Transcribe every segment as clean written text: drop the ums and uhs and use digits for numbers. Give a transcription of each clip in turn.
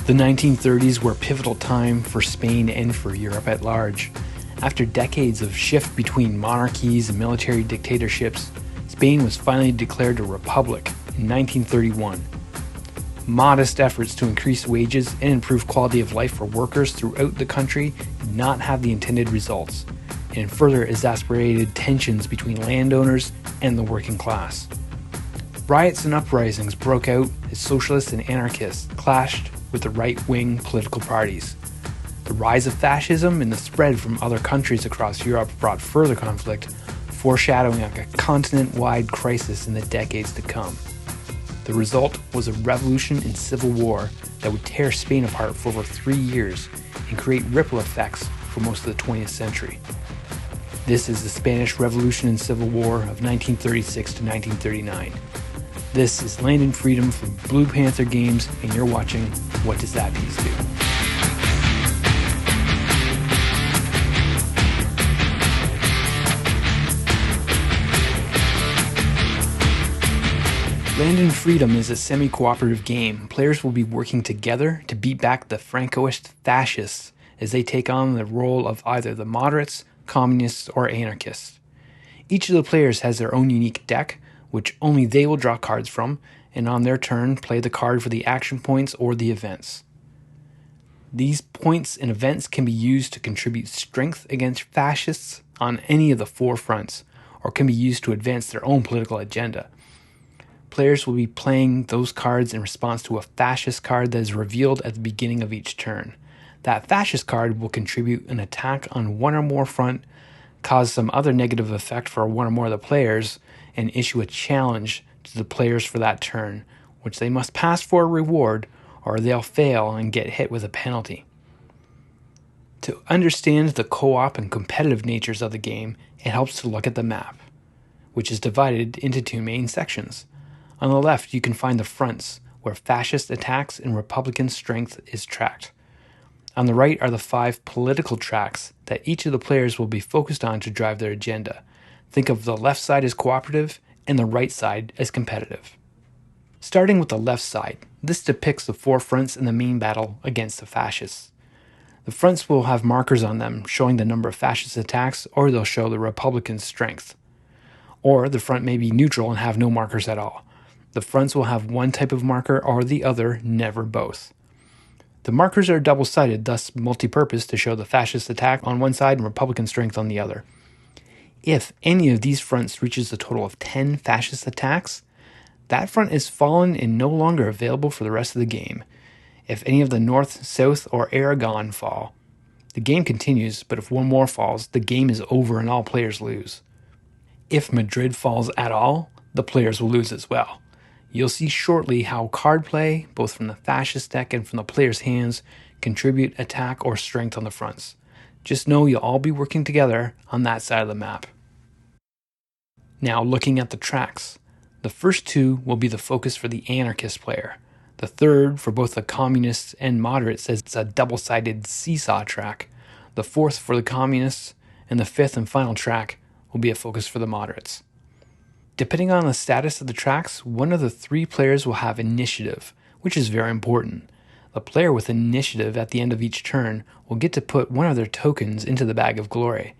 The 1930s were a pivotal time for Spain and for Europe at large. After decades of shift between monarchies and military dictatorships, Spain was finally declared a republic in 1931. Modest efforts to increase wages and improve quality of life for workers throughout the country did not have the intended results, and further exacerbated tensions between landowners and the working class. Riots and uprisings broke out as socialists and anarchists clashed with the right-wing political parties. The rise of fascism and the spread from other countries across Europe brought further conflict, foreshadowing a continent-wide crisis in the decades to come. The result was a revolution and civil war that would tear Spain apart for over 3 years and create ripple effects for most of the 20th century. This is the Spanish Revolution and Civil War of 1936 to 1939. This is Land and Freedom from Blue Panther Games, and you're watching What Does That Piece Do? Land and Freedom is a semi-cooperative game. Players will be working together to beat back the Francoist fascists as they take on the role of either the moderates, communists, or anarchists. Each of the players has their own unique deck, which only they will draw cards from, and on their turn play the card for the action points or the events. These points and events can be used to contribute strength against fascists on any of the 4 fronts, or can be used to advance their own political agenda. Players will be playing those cards in response to a fascist card that is revealed at the beginning of each turn. That fascist card will contribute an attack on one or more front, cause some other negative effect for one or more of the players, and issue a challenge to the players for that turn, which they must pass for a reward, or they'll fail and get hit with a penalty. To understand the co-op and competitive natures of the game, it helps to look at the map, which is divided into 2 main sections. On the left, you can find the fronts, where fascist attacks and Republican strength is tracked. On the right are the 5 political tracks that each of the players will be focused on to drive their agenda. Think of the left side as cooperative and the right side as competitive. Starting with the left side, this depicts the 4 fronts in the main battle against the fascists. The fronts will have markers on them showing the number of fascist attacks, or they'll show the Republicans' strength. Or the front may be neutral and have no markers at all. The fronts will have one type of marker or the other, never both. The markers are double-sided, thus multi-purpose to show the fascist attack on one side and Republican strength on the other. If any of these fronts reaches a total of 10 fascist attacks, that front is fallen and no longer available for the rest of the game. If any of the North, South, or Aragon fall, the game continues, but if one more falls, the game is over and all players lose. If Madrid falls at all, the players will lose as well. You'll see shortly how card play, both from the fascist deck and from the players' hands, contribute attack or strength on the fronts. Just know you'll all be working together on that side of the map. Now looking at the tracks. The first 2 will be the focus for the anarchist player. The third for both the communists and moderates, as it's a double-sided seesaw track. The 4th for the communists, and the 5th and final track will be a focus for the moderates. Depending on the status of the tracks, one of the 3 players will have initiative, which is very important. The player with initiative at the end of each turn will get to put one of their tokens into the bag of glory.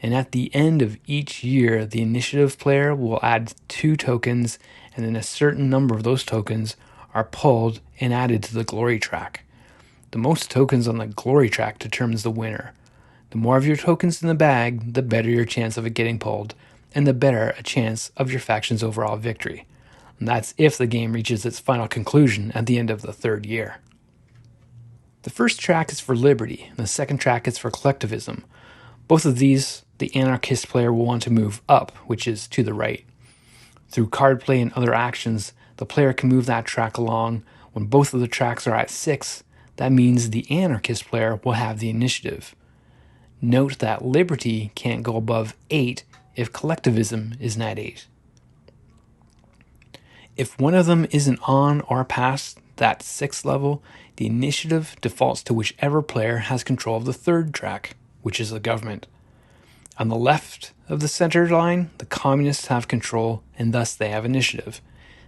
And at the end of each year, the initiative player will add 2 tokens, and then a certain number of those tokens are pulled and added to the glory track. The most tokens on the glory track determines the winner. The more of your tokens in the bag, the better your chance of it getting pulled, and the better a chance of your faction's overall victory. And that's if the game reaches its final conclusion at the end of the 3rd year. The first track is for liberty, and the second track is for collectivism. Both of these, the anarchist player will want to move up, which is to the right. Through card play and other actions, the player can move that track along. When both of the tracks are at 6, that means the anarchist player will have the initiative. Note that liberty can't go above 8 if collectivism isn't at 8. If one of them isn't on or past that 6th level, the initiative defaults to whichever player has control of the 3rd track, which is the government. On the left of the center line, the communists have control, and thus they have initiative.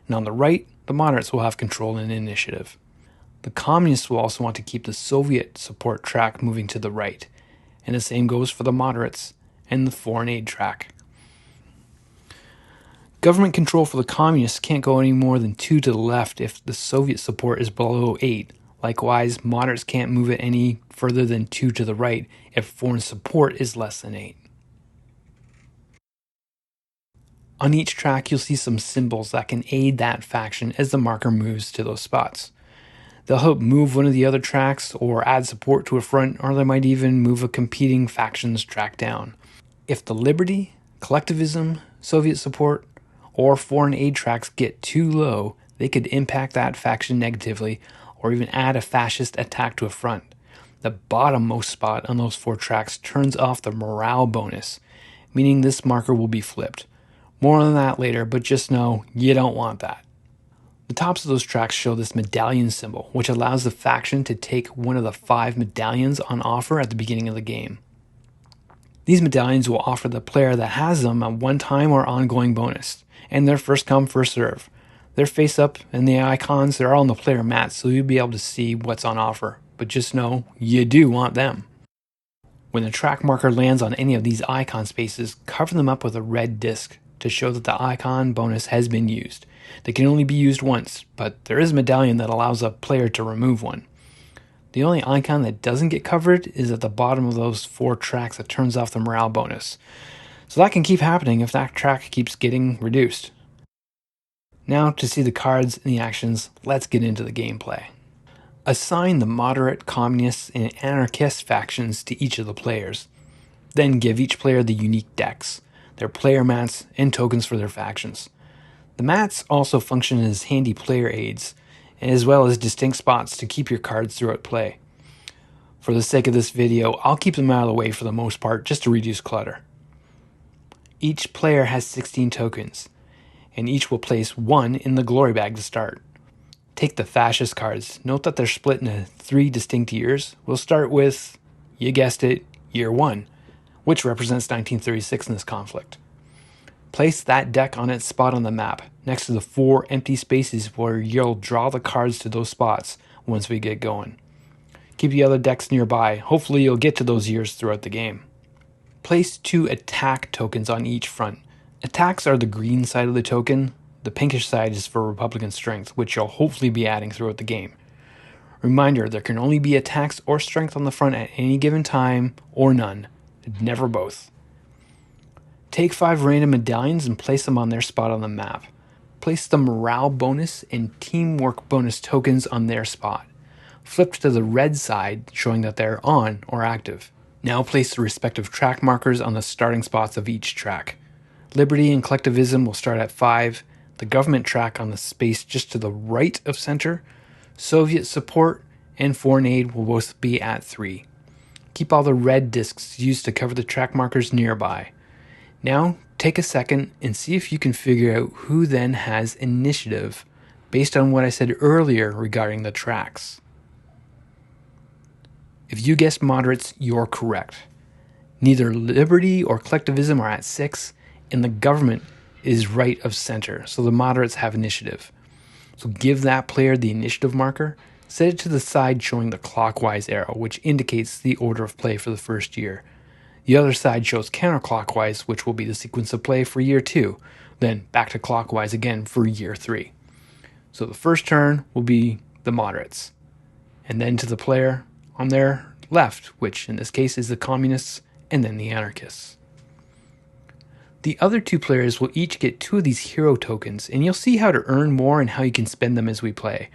And on the right, the moderates will have control and initiative. The Communists will also want to keep the Soviet support track moving to the right, and the same goes for the moderates and the foreign aid track. Government control for the Communists can't go any more than 2 to the left if the Soviet support is below 8. Likewise, moderates can't move it any further than 2 to the right if foreign support is less than 8. On each track, you'll see some symbols that can aid that faction as the marker moves to those spots. They'll help move one of the other tracks or add support to a front, or they might even move a competing faction's track down. If the Liberty, Collectivism, Soviet support, or foreign aid tracks get too low, they could impact that faction negatively or even add a fascist attack to a front. The bottommost spot on those 4 tracks turns off the morale bonus, meaning this marker will be flipped. More on that later, but just know you don't want that. The tops of those tracks show this medallion symbol, which allows the faction to take one of the 5 medallions on offer at the beginning of the game. These medallions will offer the player that has them a one-time or ongoing bonus, and they're first come, first serve. They're face up, and the icons, they're all on the player mat, so you'll be able to see what's on offer, but just know you do want them. When the track marker lands on any of these icon spaces, cover them up with a red disc to show that the icon bonus has been used. They can only be used once, but there is a medallion that allows a player to remove one. The only icon that doesn't get covered is at the bottom of those 4 tracks that turns off the morale bonus. So that can keep happening if that track keeps getting reduced. Now to see the cards and the actions, let's get into the gameplay. Assign the moderate, communist, and anarchist factions to each of the players. Then give each player the unique decks, their player mats, and tokens for their factions. The mats also function as handy player aids, as well as distinct spots to keep your cards throughout play. For the sake of this video, I'll keep them out of the way for the most part, just to reduce clutter. Each player has 16 tokens, and each will place 1 in the glory bag to start. Take the fascist cards. Note that they're split into 3 distinct years. We'll start with, you guessed it, year 1, which represents 1936 in this conflict. Place that deck on its spot on the map, next to the 4 empty spaces where you'll draw the cards to those spots once we get going. Keep the other decks nearby. Hopefully you'll get to those years throughout the game. Place 2 attack tokens on each front. Attacks are the green side of the token. The pinkish side is for Republican strength, which you'll hopefully be adding throughout the game. Reminder, there can only be attacks or strength on the front at any given time, or none. Never both. Take 5 random medallions and place them on their spot on the map. Place the morale bonus and teamwork bonus tokens on their spot. Flip to the red side, showing that they're on or active. Now place the respective track markers on the starting spots of each track. Liberty and Collectivism will start at 5, the government track on the space just to the right of center, Soviet support and foreign aid will both be at 3. Keep all the red discs used to cover the track markers nearby. Now, take a second and see if you can figure out who then has initiative based on what I said earlier regarding the tracks. If you guessed moderates, you're correct. Neither Liberty or Collectivism are at 6, and the government is right of center, so the moderates have initiative. So give that player the initiative marker, set it to the side showing the clockwise arrow, which indicates the order of play for the first year. The other side shows counterclockwise, which will be the sequence of play for year 2, then back to clockwise again for year 3. So the first turn will be the moderates, and then to the player on their left, which in this case is the communists, and then the anarchists. The other 2 players will each get 2 of these hero tokens, and you'll see how to earn more and how you can spend them as we play.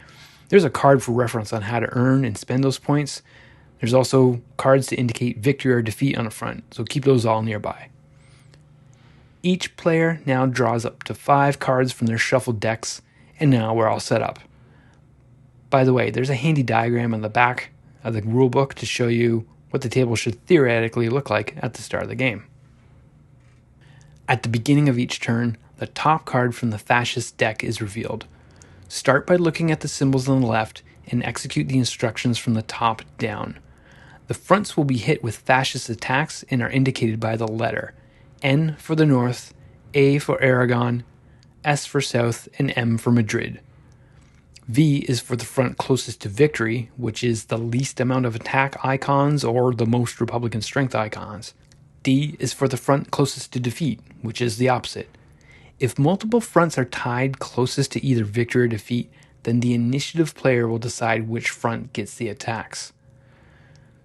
There's a card for reference on how to earn and spend those points. There's also cards to indicate victory or defeat on the front, so keep those all nearby. Each player now draws up to 5 cards from their shuffled decks, and now we're all set up. By the way, there's a handy diagram on the back of the rulebook to show you what the table should theoretically look like at the start of the game. At the beginning of each turn, the top card from the fascist deck is revealed. Start by looking at the symbols on the left and execute the instructions from the top down. The fronts will be hit with fascist attacks and are indicated by the letter N for the North, A for Aragon, S for South, and M for Madrid. V is for the front closest to victory, which is the least amount of attack icons or the most Republican strength icons. D is for the front closest to defeat, which is the opposite. If multiple fronts are tied closest to either victory or defeat, then the initiative player will decide which front gets the attacks.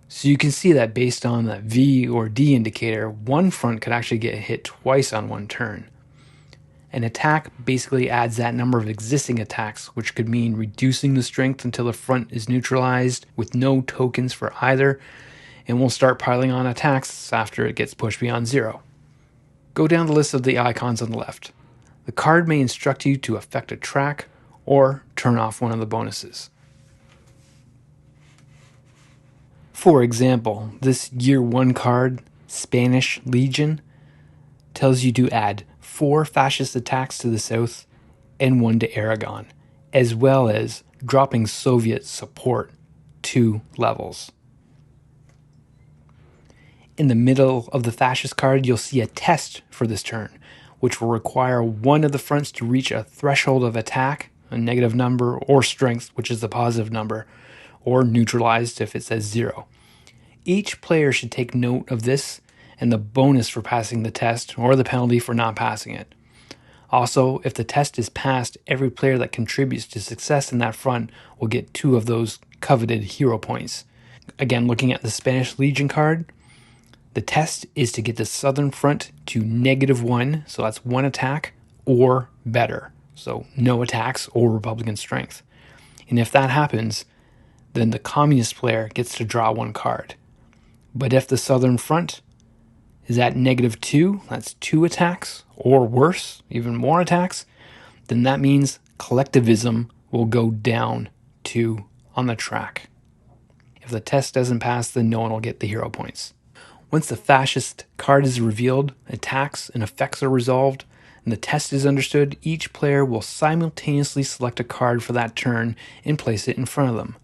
So you can see that based on that V or D indicator, one front could actually get hit twice on one turn. An attack basically adds that number of existing attacks, which could mean reducing the strength until the front is neutralized with no tokens for either, and will start piling on attacks after it gets pushed beyond 0. Go down the list of the icons on the left. The card may instruct you to affect a track or turn off one of the bonuses. For example, this Year 1 card, Spanish Legion, tells you to add 4 fascist attacks to the south and 1 to Aragon, as well as dropping Soviet support 2 levels. In the middle of the fascist card, you'll see a test for this turn, which will require one of the fronts to reach a threshold of attack, a negative number, or strength, which is the positive number, or neutralized if it says 0. Each player should take note of this and the bonus for passing the test or the penalty for not passing it. Also, if the test is passed, every player that contributes to success in that front will get 2 of those coveted hero points. Again, looking at the Spanish Legion card, the test is to get the southern front to -1, so that's 1 attack, or better, so no attacks or Republican strength. And if that happens, then the communist player gets to draw 1 card. But if the southern front is at -2, that's 2 attacks, or worse, even more attacks, then that means collectivism will go down 2 on the track. If the test doesn't pass, then no one will get the hero points. Once the fascist card is revealed, attacks and effects are resolved, and the test is understood, each player will simultaneously select a card for that turn and place it in front of them.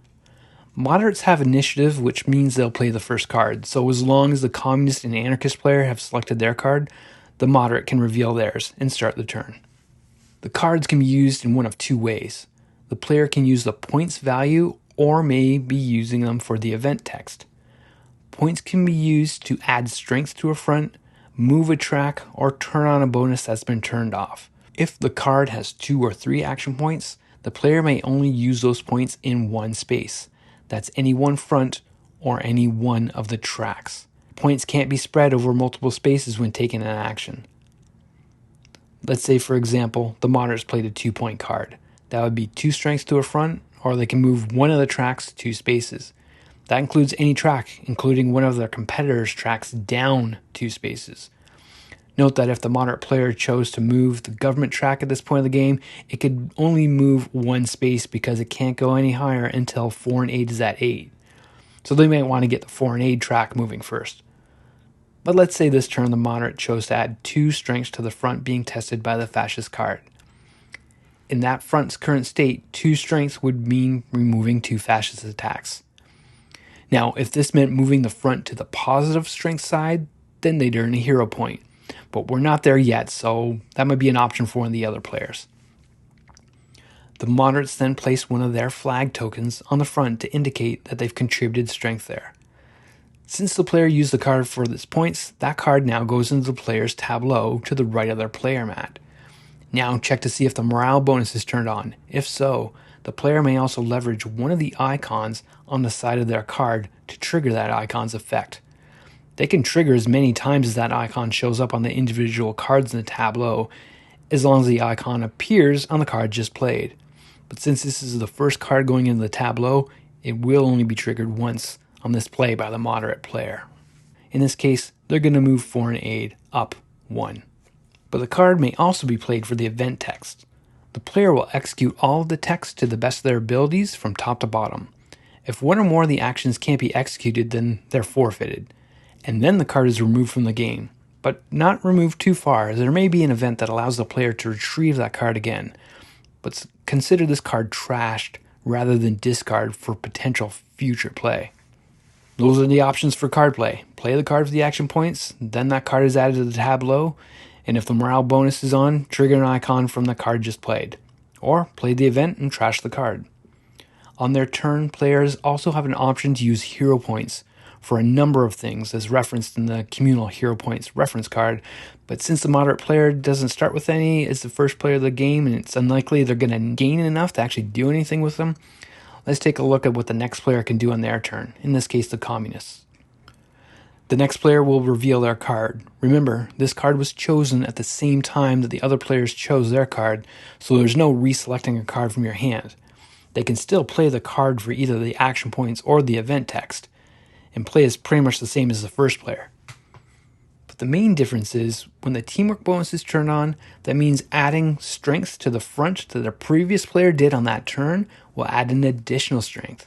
Moderates have initiative, which means they'll play the first card, so as long as the communist and anarchist player have selected their card, the moderate can reveal theirs and start the turn. The cards can be used in one of 2 ways. The player can use the points value or may be using them for the event text. Points can be used to add strength to a front, move a track, or turn on a bonus that's been turned off. If the card has 2 or 3 action points, the player may only use those points in one space. That's any one front or any one of the tracks. Points can't be spread over multiple spaces when taking an action. Let's say, for example, the moderates played a 2-point card. That would be 2 strengths to a front, or they can move one of the tracks 2 spaces. That includes any track, including one of their competitors' tracks down 2 spaces. Note that if the moderate player chose to move the government track at this point of the game, it could only move 1 space because it can't go any higher until foreign aid is at 8. So they might want to get the foreign aid track moving first. But let's say this turn the moderate chose to add 2 strengths to the front being tested by the fascist card. In that front's current state, 2 strengths would mean removing 2 fascist attacks. Now, if this meant moving the front to the positive strength side, then they'd earn a hero point. But we're not there yet, so that might be an option for one of the other players. The moderates then place one of their flag tokens on the front to indicate that they've contributed strength there. Since the player used the card for its points, that card now goes into the player's tableau to the right of their player mat. Now check to see if the morale bonus is turned on. If so, the player may also leverage one of the icons on the side of their card to trigger that icon's effect. They can trigger as many times as that icon shows up on the individual cards in the tableau, as long as the icon appears on the card just played. But since this is the first card going into the tableau, it will only be triggered once on this play by the moderate player. In this case, they're going to move foreign aid up 1. But the card may also be played for the event text. The player will execute all of the text to the best of their abilities from top to bottom. If one or more of the actions can't be executed, then they're forfeited. And then the card is removed from the game, but not removed too far, as there may be an event that allows the player to retrieve that card again. But consider this card trashed rather than discard for potential future play. Those are the options for card play. Play the card for the action points, then that card is added to the tableau, and if the morale bonus is on, trigger an icon from the card just played. or play the event and trash the card. On their turn, players also have an option to use hero points for a number of things as referenced in the communal hero points reference card, but since the moderate player doesn't start with any as the first player of the game and it's unlikely they're going to gain enough to actually do anything with them, let's take a look at what the next player can do on their turn, in this case the communists. The next player will reveal their card. Remember, this card was chosen at the same time that the other players chose their card, so there's no reselecting a card from your hand. They can still play the card for either the action points or the event text, and play is pretty much the same as the first player. But the main difference is, when the teamwork bonus is turned on, that means adding strength to the front that the previous player did on that turn will add an additional strength.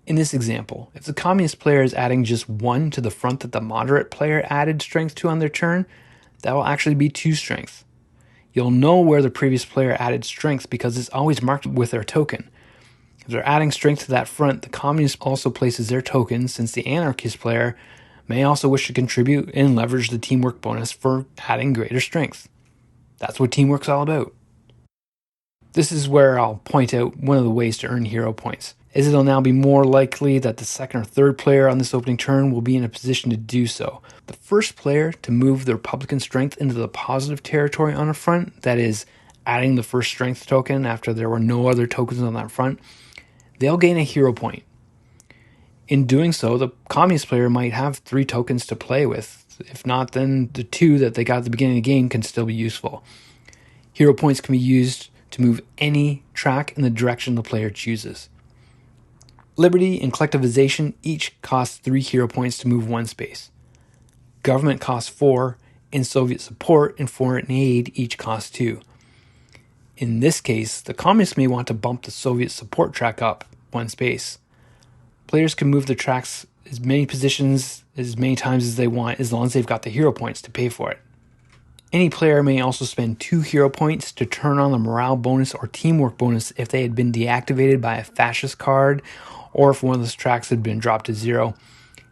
In this example, if the communist player is adding just 1 to the front that the moderate player added strength to on their turn, that will actually be 2 strength. You'll know where the previous player added strength because it's always marked with their token. If they're adding strength to that front, the communist also places their token, since the anarchist player may also wish to contribute and leverage the teamwork bonus for adding greater strength. That's what teamwork's all about. This is where I'll point out one of the ways to earn hero points, as it'll now be more likely that the second or third player on this opening turn will be in a position to do so. The first player to move the Republican strength into the positive territory on a front, that is, adding the first strength token after there were no other tokens on that front, they'll gain a hero point. In doing so, the communist player might have 3 tokens to play with. If not, then the 2 that they got at the beginning of the game can still be useful. Hero points can be used to move any track in the direction the player chooses. Liberty and collectivization each cost 3 hero points to move 1 space. Government costs 4, and Soviet support and foreign aid each cost 2. In this case, the communists may want to bump the Soviet support track up 1 space. Players can move the tracks as many positions as many times as they want, as long as they've got the hero points to pay for it. Any player may also spend 2 hero points to turn on the morale bonus or teamwork bonus if they had been deactivated by a fascist card, or if one of those tracks had been dropped to 0.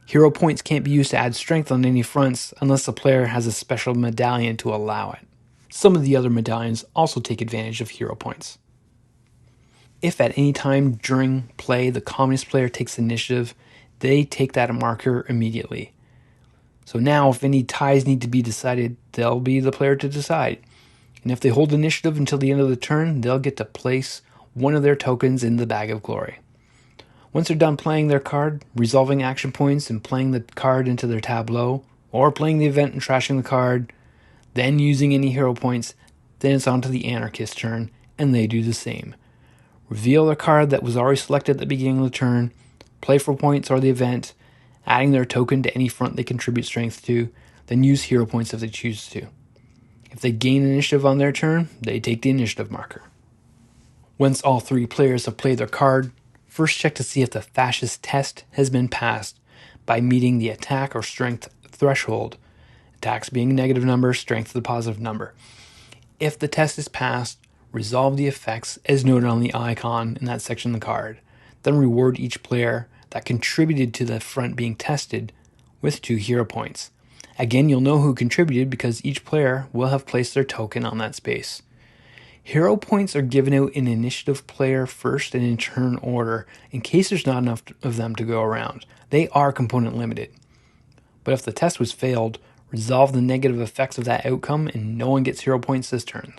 Hero points can't be used to add strength on any fronts unless the player has a special medallion to allow it. Some of the other medallions also take advantage of hero points. If at any time during play the communist player takes initiative, they take that marker immediately. So now if any ties need to be decided, they'll be the player to decide. And if they hold initiative until the end of the turn, they'll get to place one of their tokens in the bag of glory. Once they're done playing their card, resolving action points and playing the card into their tableau, or playing the event and trashing the card, then using any hero points, then it's on to the anarchist turn, and they do the same. Reveal their card that was already selected at the beginning of the turn, play for points or the event, adding their token to any front they contribute strength to, then use hero points if they choose to. If they gain initiative on their turn, they take the initiative marker. Once all 3 players have played their card, first check to see if the fascist test has been passed by meeting the attack or strength threshold, attacks being a negative number, strength the positive number. If the test is passed, resolve the effects as noted on the icon in that section of the card, then reward each player that contributed to the front being tested with 2 hero points. Again, you'll know who contributed because each player will have placed their token on that space. Hero points are given out in initiative player first and in turn order in case there's not enough of them to go around. They are component limited. But if the test was failed, resolve the negative effects of that outcome and no one gets hero points this turn.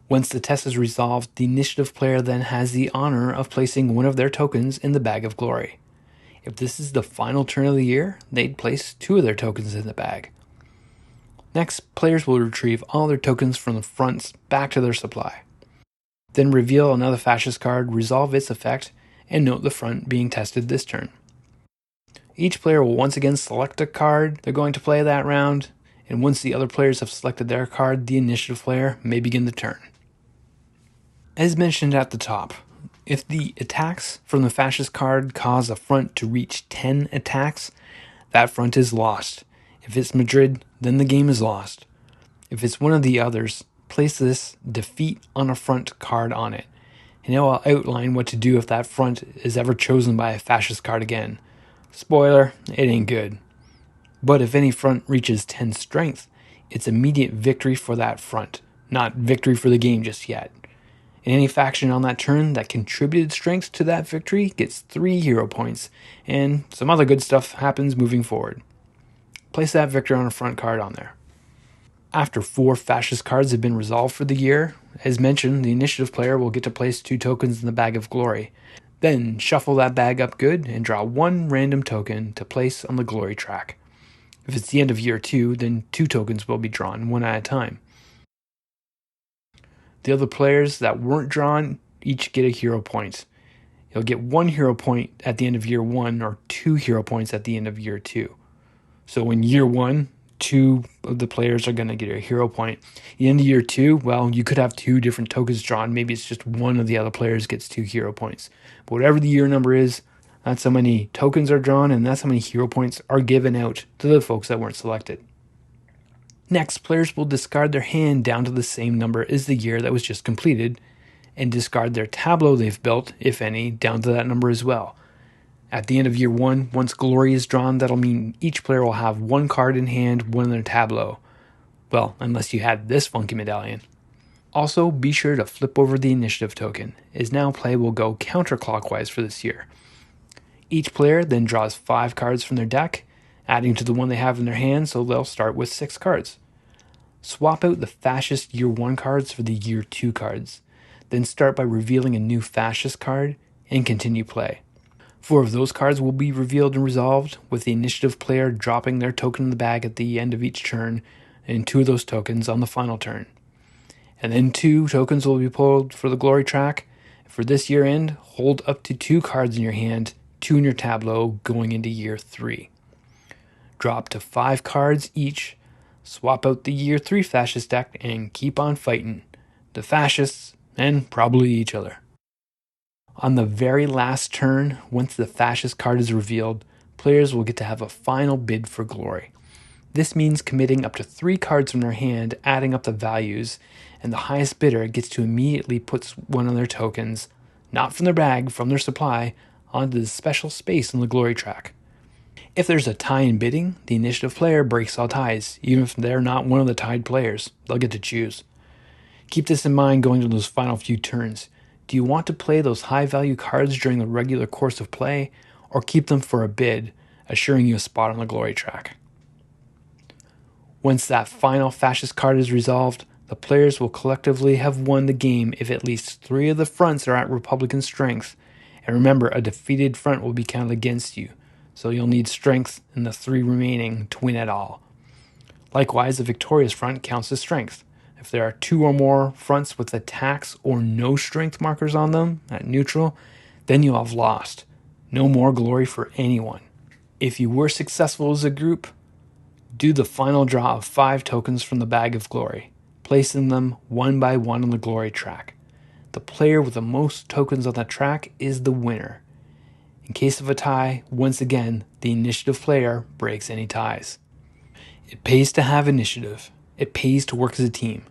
Once the test is resolved, the initiative player then has the honor of placing one of their tokens in the bag of glory. If this is the final turn of the year, they'd place 2 of their tokens in the bag. Next, players will retrieve all their tokens from the fronts back to their supply. Then reveal another fascist card, resolve its effect, and note the front being tested this turn. Each player will once again select a card they're going to play that round, and once the other players have selected their card, the initiative player may begin the turn. As mentioned at the top, if the attacks from the fascist card cause a front to reach 10 attacks, that front is lost. If it's Madrid, then the game is lost. If it's one of the others, place this defeat on a front card on it, and it will outline what to do if that front is ever chosen by a fascist card again. Spoiler, it ain't good. But if any front reaches 10 strength, it's immediate victory for that front, not victory for the game just yet. And any faction on that turn that contributed strength to that victory gets 3 hero points, and some other good stuff happens moving forward. Place that victor on a front card on there. After 4 fascist cards have been resolved for the year, as mentioned, the initiative player will get to place 2 tokens in the bag of glory. Then shuffle that bag up good and draw 1 random token to place on the glory track. If it's the end of year 2, then 2 tokens will be drawn, 1 at a time. The other players that weren't drawn each get a hero point. You'll get 1 hero point at the end of year 1 or 2 hero points at the end of year 2. So in year 1, 2 of the players are going to get a hero point. At the end of year 2, well, you could have 2 different tokens drawn. Maybe it's just 1 of the other players gets 2 hero points. But whatever the year number is, that's how many tokens are drawn, and that's how many hero points are given out to the folks that weren't selected. Next, players will discard their hand down to the same number as the year that was just completed, and discard their tableau they've built, if any, down to that number as well. At the end of year 1, once glory is drawn, that'll mean each player will have 1 card in hand, 1 in their tableau. Well, unless you had this funky medallion. Also, be sure to flip over the initiative token, as now play will go counterclockwise for this year. Each player then draws 5 cards from their deck, adding to the one they have in their hand, so they'll start with 6 cards. Swap out the fascist year 1 cards for the year 2 cards, then start by revealing a new fascist card, and continue play. 4 of those cards will be revealed and resolved, with the initiative player dropping their token in the bag at the end of each turn, and 2 of those tokens on the final turn. And then 2 tokens will be pulled for the glory track. For this year end, hold up to 2 cards in your hand, 2 in your tableau going into year 3. Drop to 5 cards each, swap out the year 3 fascist deck, and keep on fighting. The fascists, and probably each other. On the very last turn, once the fascist card is revealed, players will get to have a final bid for glory. This means committing up to 3 cards from their hand, adding up the values, and the highest bidder gets to immediately put 1 of their tokens, not from their bag, from their supply, onto the special space on the glory track. If there's a tie in bidding, the initiative player breaks all ties, even if they're not one of the tied players. They'll get to choose. Keep this in mind going to those final few turns. Do you want to play those high-value cards during the regular course of play, or keep them for a bid, assuring you a spot on the glory track? Once that final fascist card is resolved, the players will collectively have won the game if at least 3 of the fronts are at Republican strength. And remember, a defeated front will be counted against you, so you'll need strength in the 3 remaining to win it all. Likewise, a victorious front counts as strength. If there are 2 or more fronts with attacks or no strength markers on them at neutral, then you'll have lost. No more glory for anyone. If you were successful as a group, do the final draw of 5 tokens from the bag of glory, placing them 1 by 1 on the glory track. The player with the most tokens on the track is the winner. In case of a tie, once again, the initiative player breaks any ties. It pays to have initiative. It pays to work as a team.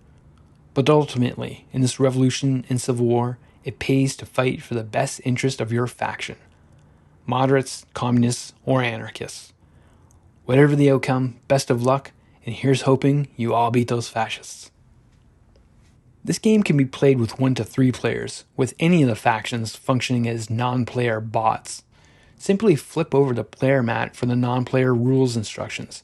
But ultimately, in this revolution and civil war, it pays to fight for the best interest of your faction. Moderates, communists, or anarchists. Whatever the outcome, best of luck, and here's hoping you all beat those fascists. This game can be played with 1 to 3 players, with any of the factions functioning as non-player bots. Simply flip over the player mat for the non-player rules instructions.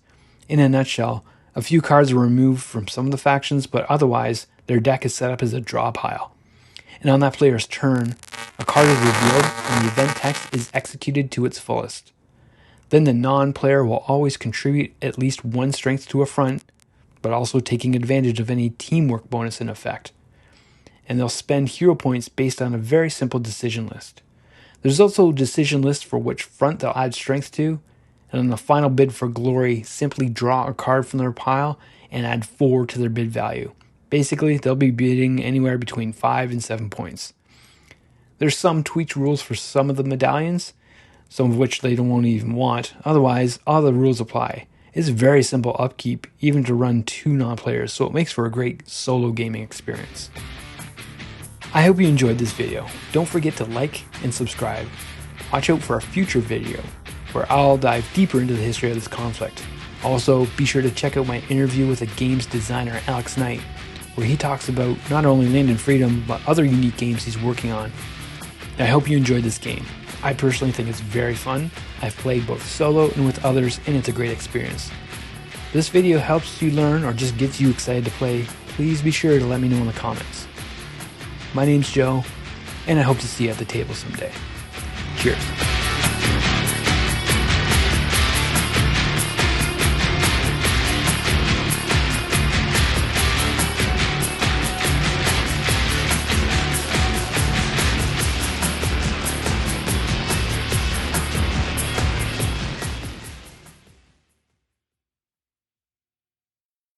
In a nutshell, a few cards are removed from some of the factions, but otherwise, their deck is set up as a draw pile. And on that player's turn, a card is revealed and the event text is executed to its fullest. Then the non-player will always contribute at least 1 strength to a front, but also taking advantage of any teamwork bonus in effect. And they'll spend hero points based on a very simple decision list. There's also a decision list for which front they'll add strength to, and on the final bid for glory, simply draw a card from their pile and add 4 to their bid value. Basically, they'll be bidding anywhere between 5 and 7 points. There's some tweaked rules for some of the medallions, some of which they won't even want. Otherwise, all the rules apply. It's very simple upkeep, even to run 2 non-players, so it makes for a great solo gaming experience. I hope you enjoyed this video. Don't forget to like and subscribe. Watch out for a future video, where I'll dive deeper into the history of this conflict. Also, be sure to check out my interview with the game's designer Alex Knight, where he talks about not only Land and Freedom, but other unique games he's working on. I hope you enjoyed this game. I personally think it's very fun. I've played both solo and with others, and it's a great experience. If this video helps you learn or just gets you excited to play, please be sure to let me know in the comments. My name's Joe, and I hope to see you at the table someday. Cheers.